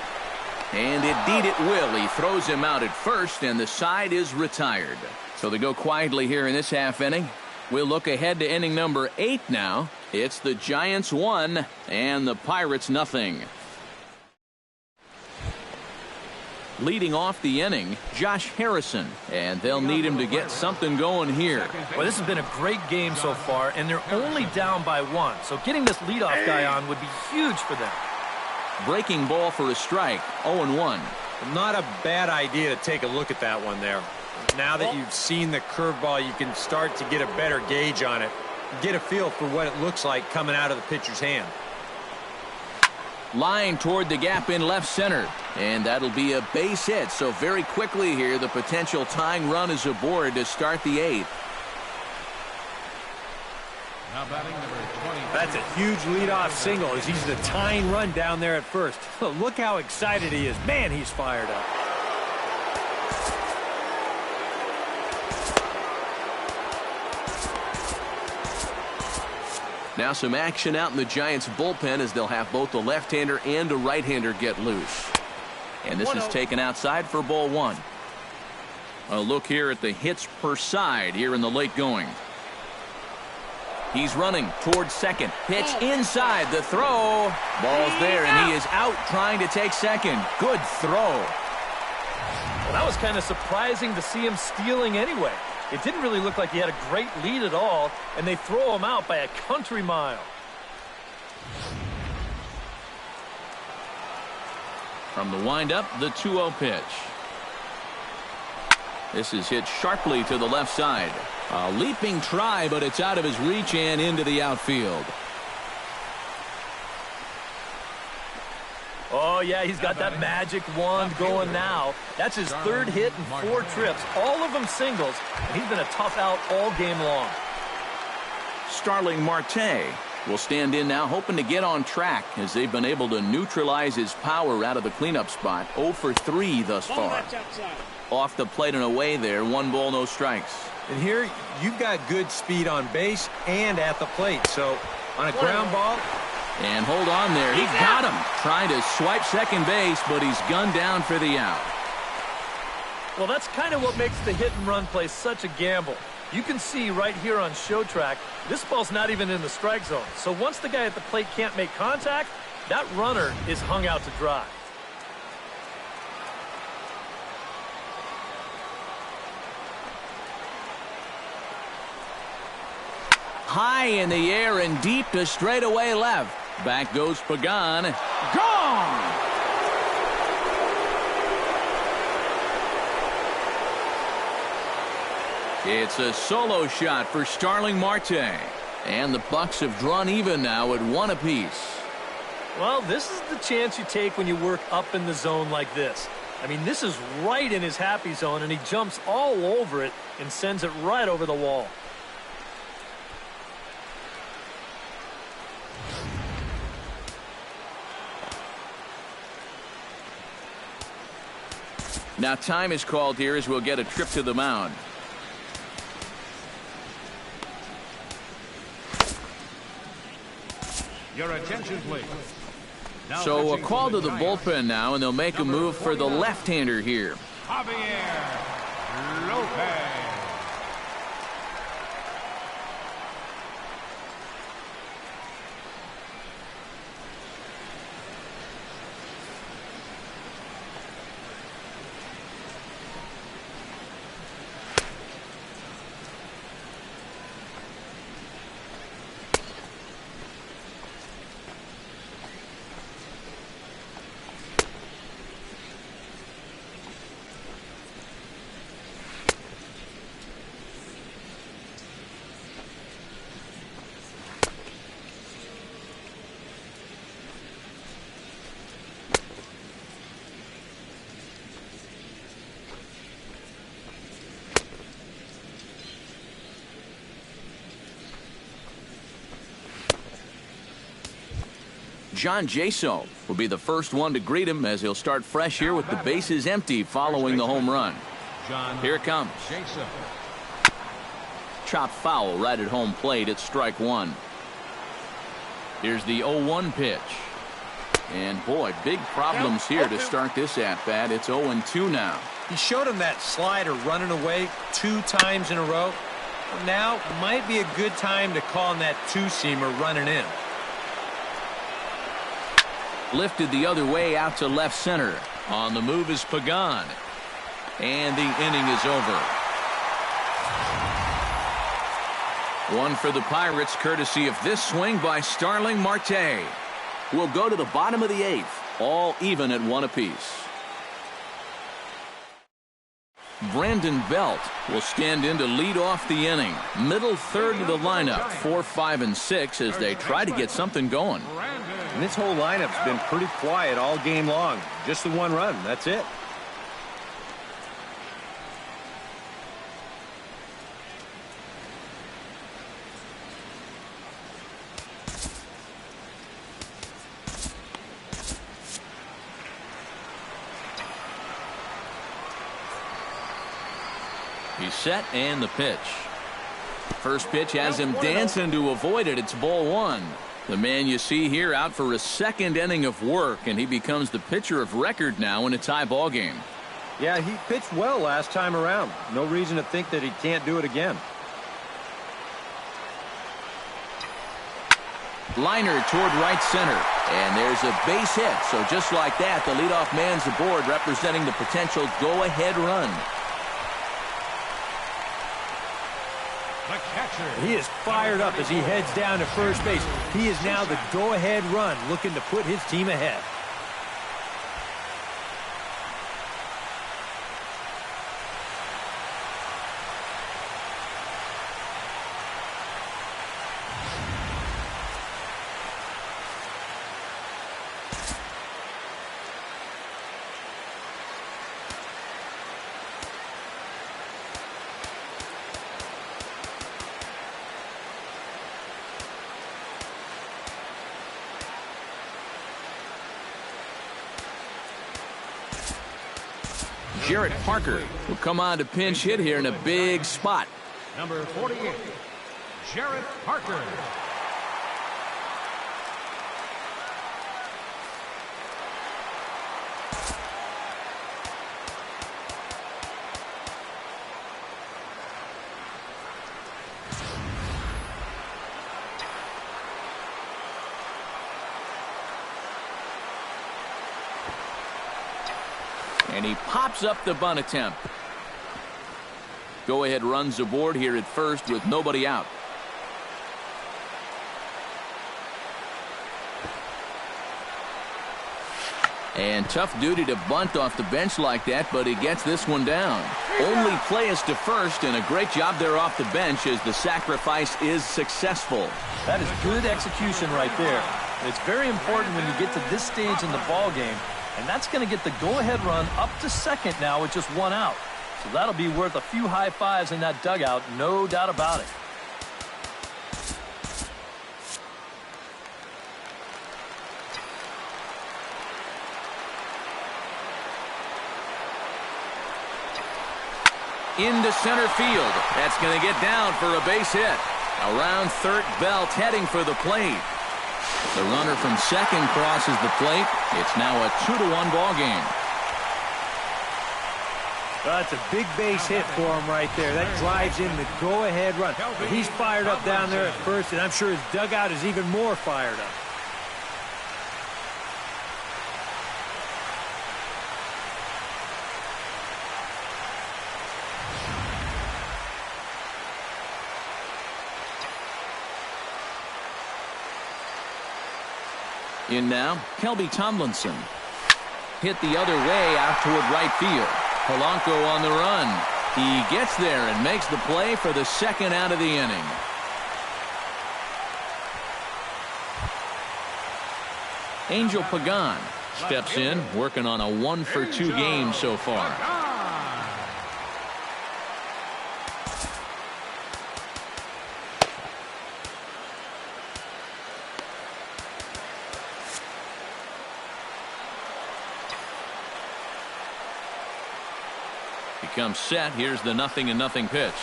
And indeed it will. He throws him out at first, and the side is retired. So they go quietly here in this half inning. We'll look ahead to inning number 8 now. It's the Giants 1 and the Pirates 0. Leading off the inning, Josh Harrison, and they'll need him to get something going here. Well, this has been a great game so far, and they're only down by 1, so getting this leadoff guy on would be huge for them. Breaking ball for a strike, 0-1. Not a bad idea to take a look at that one there. Now that you've seen the curveball, you can start to get a better gauge on it. Get a feel for what it looks like coming out of the pitcher's hand. Line toward the gap in left center, and that'll be a base hit. So very quickly here, the potential tying run is aboard to start the 8th. Now batting number 20. That's a huge leadoff single as he's the tying run down there at first. Look how excited he is. Man, he's fired up. Now some action out in the Giants bullpen as they'll have both the left-hander and a right-hander get loose. And this is taken outside for ball 1. A look here at the hits per side here in the late going. He's running towards second. Pitch inside. The throw. Ball's there, and he is out trying to take second. Good throw. Well, that was kind of surprising to see him stealing anyway. It didn't really look like he had a great lead at all, and they throw him out by a country mile. From the windup, the 2-0 pitch. This is hit sharply to the left side. A leaping try, but it's out of his reach and into the outfield. Oh, yeah, he's got that magic wand going now. That's his 3rd hit in 4 trips, all of them singles, and he's been a tough out all game long. Starling Marte will stand in now, hoping to get on track as they've been able to neutralize his power out of the cleanup spot. 0 for 3 thus far. Off the plate and away there, 1 ball, no strikes. And here, you've got good speed on base and at the plate, so on a ground ball. And hold on there. He got him. Trying to swipe second base, but he's gunned down for the out. Well, that's kind of what makes the hit-and-run play such a gamble. You can see right here on show track, this ball's not even in the strike zone. So once the guy at the plate can't make contact, that runner is hung out to dry. High in the air and deep to straightaway left. Back goes Pagan. Gone! It's a solo shot for Starling Marte. And the Bucks have drawn even now at 1 apiece. Well, this is the chance you take when you work up in the zone like this. I mean, this is right in his happy zone, and he jumps all over it and sends it right over the wall. Now time is called here as we'll get a trip to the mound. Your attention, please. Now So a pitching call for to the Giants, bullpen now, and they'll make a move for the left-hander here. Javier Lopez. John Jaso will be the first one to greet him as he'll start fresh here with the bases empty following the home run. Here it comes. Jason. Chop foul right at home plate. It's strike one. Here's the 0-1 pitch. And boy, big problems here to start this at-bat. It's 0-2 now. He showed him that slider running away 2 times in a row. Now might be a good time to call him that 2-seamer running in. Lifted the other way out to left center. On the move is Pagan. And the inning is over. One for the Pirates, courtesy of this swing by Starling Marte. We'll go to the bottom of the 8th, all even at 1 apiece. Brandon Belt will stand in to lead off the inning. Middle third of the lineup, 4, 5, and 6 as they try to get something going. And this whole lineup's been pretty quiet all game long. Just the 1 run. That's it. He's set and the pitch. First pitch has him dancing to avoid it. It's ball 1. The man you see here out for a second inning of work, and he becomes the pitcher of record now in a tie ball game. Yeah, he pitched well last time around. No reason to think that he can't do it again. Liner toward right center. And there's a base hit. So just like that, the leadoff man's aboard, representing the potential go-ahead run. He is fired up as he heads down to first base. He is now the go-ahead run, looking to put his team ahead. Jarrett Parker will come on to pinch hit here in a big spot. Number 48, Jarrett Parker. And he pops up the bunt attempt. Go-ahead runs aboard here at first with nobody out. And tough duty to bunt off the bench like that, but he gets this one down. Only play is to first, and a great job there off the bench as the sacrifice is successful. That is good execution right there. It's very important when you get to this stage in the ball game, and that's going to get the go-ahead run up to second now with just one out. So that'll be worth a few high fives in that dugout, no doubt about it. Into center field. That's going to get down for a base hit. Around third, Belt heading for the plate. The runner from second crosses the plate. It's now a 2-1 ball game. That's a big base hit for him right there. That drives in the go-ahead run. But he's fired up down there at first, and I'm sure his dugout is even more fired up. In now, Kelby Tomlinson. Hit the other way out toward right field. Polanco on the run. He gets there and makes the play for the second out of the inning. Angel Pagan steps in, working on a 1-for-2 game so far. Becomes set. Here's the 0-0 pitch.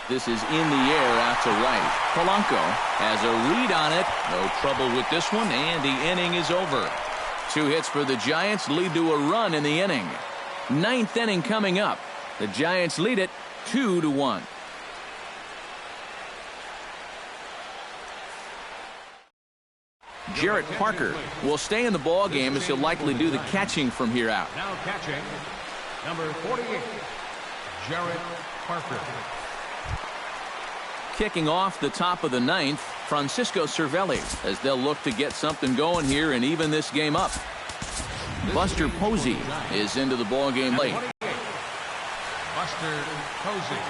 This is in the air out to right. Polanco has a read on it. No trouble with this one, and the inning is over. 2 hits for the Giants lead to a run in the inning. 9th inning coming up. The Giants lead it 2-1. Jarrett Parker will stay in the ball game as he'll likely do the catching from here out. Now catching, number 48, Jarrett Parker. Kicking off the top of the 9th, Francisco Cervelli, as they'll look to get something going here and even this game up. Buster Posey is into the ball game late. Buster Posey.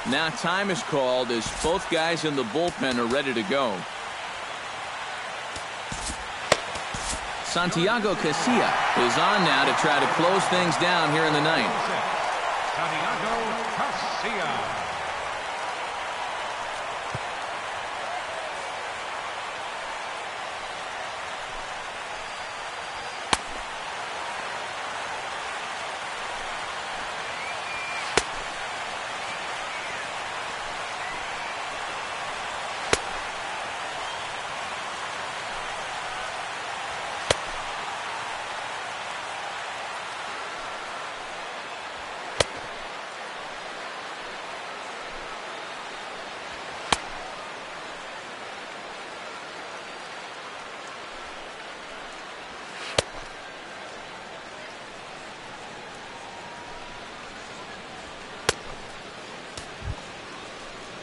Now time is called as both guys in the bullpen are ready to go. Santiago Casilla is on now to try to close things down here in the 9th. Santiago Casilla.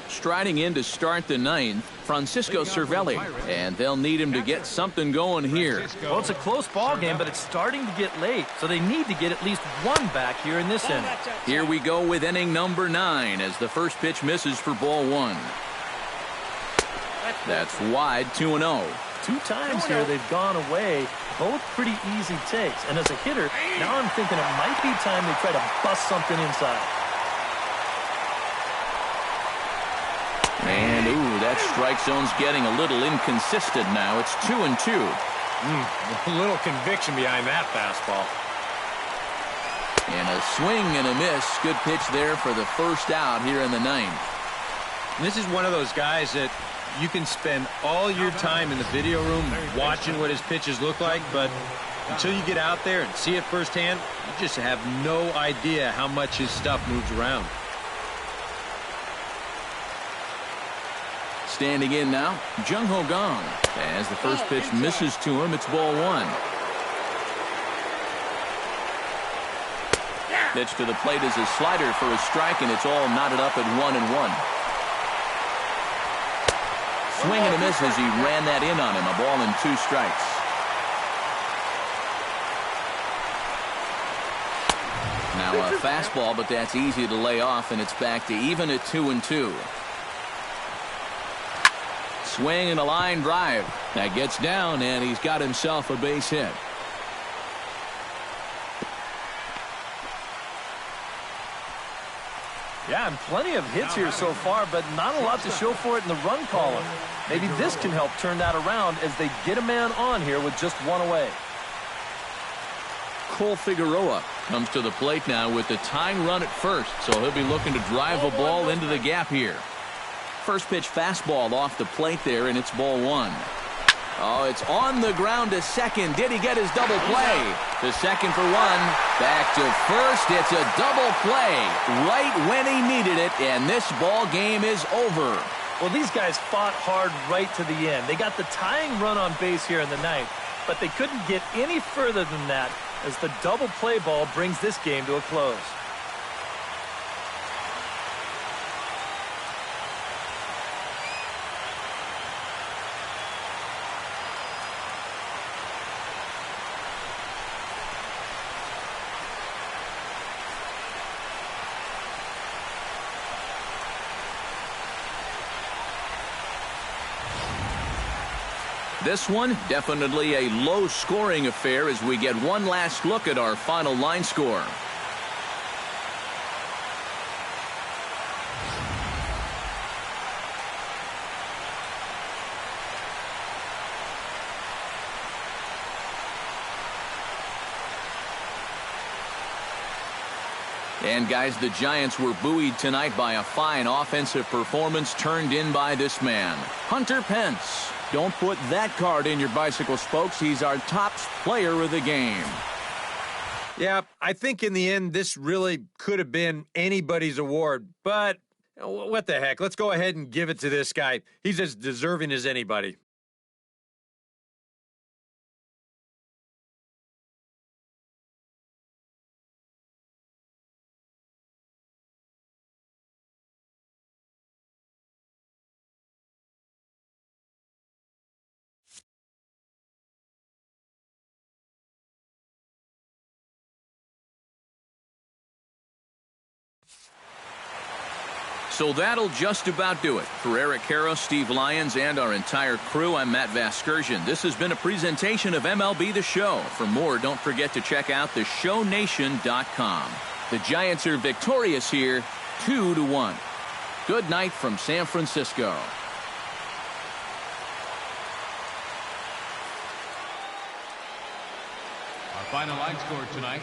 Striding in to start the 9th, Francisco Cervelli, and they'll need him to get something going here. Well, it's a close ball game, but it's starting to get late, so they need to get at least one back here in this inning. Here we go with inning number 9 as the first pitch misses for ball 1. That's wide, 2-0. 2 times here they've gone away, both pretty easy takes. And as a hitter, now I'm thinking it might be time they try to bust something inside. And, ooh, that strike zone's getting a little inconsistent now. It's 2-2. A little conviction behind that fastball. And a swing and a miss. Good pitch there for the first out here in the 9th. And this is one of those guys that you can spend all your time in the video room watching what his pitches look like, but until you get out there and see it firsthand, you just have no idea how much his stuff moves around. Standing in now, Jung Ho Gong. As the first pitch misses to him, it's ball 1. Pitch to the plate is a slider for a strike, and it's all knotted up at 1-1. Swing and a miss as he ran that in on him. A ball and 2 strikes. Now a fastball, but that's easy to lay off, and it's back to even at 2-2. Swing and a line drive. That gets down, and he's got himself a base hit. Yeah, and plenty of hits here so far, but not a lot to show for it in the run column. Maybe this can help turn that around as they get a man on here with just 1 away. Cole Figueroa comes to the plate now with the tying run at first, so he'll be looking to drive a ball into the gap here. First pitch fastball off the plate there, and it's ball 1. Oh, it's on the ground to second. Did he get his double play? To second for 1. Back to first. It's a double play right when he needed it, and this ball game is over. Well, these guys fought hard right to the end. They got the tying run on base here in the ninth, but they couldn't get any further than that as the double play ball brings this game to a close. This one, definitely a low-scoring affair as we get one last look at our final line score. And guys, the Giants were buoyed tonight by a fine offensive performance turned in by this man, Hunter Pence. Don't put that card in your bicycle spokes. He's our top player of the game. Yeah, I think in the end, this really could have been anybody's award. But what the heck? Let's go ahead and give it to this guy. He's as deserving as anybody. So that'll just about do it. For Eric Harrow, Steve Lyons, and our entire crew, I'm Matt Vasgersian. This has been a presentation of MLB The Show. For more, don't forget to check out theshownation.com. The Giants are victorious here, 2-1. Good night from San Francisco. Our final line score tonight.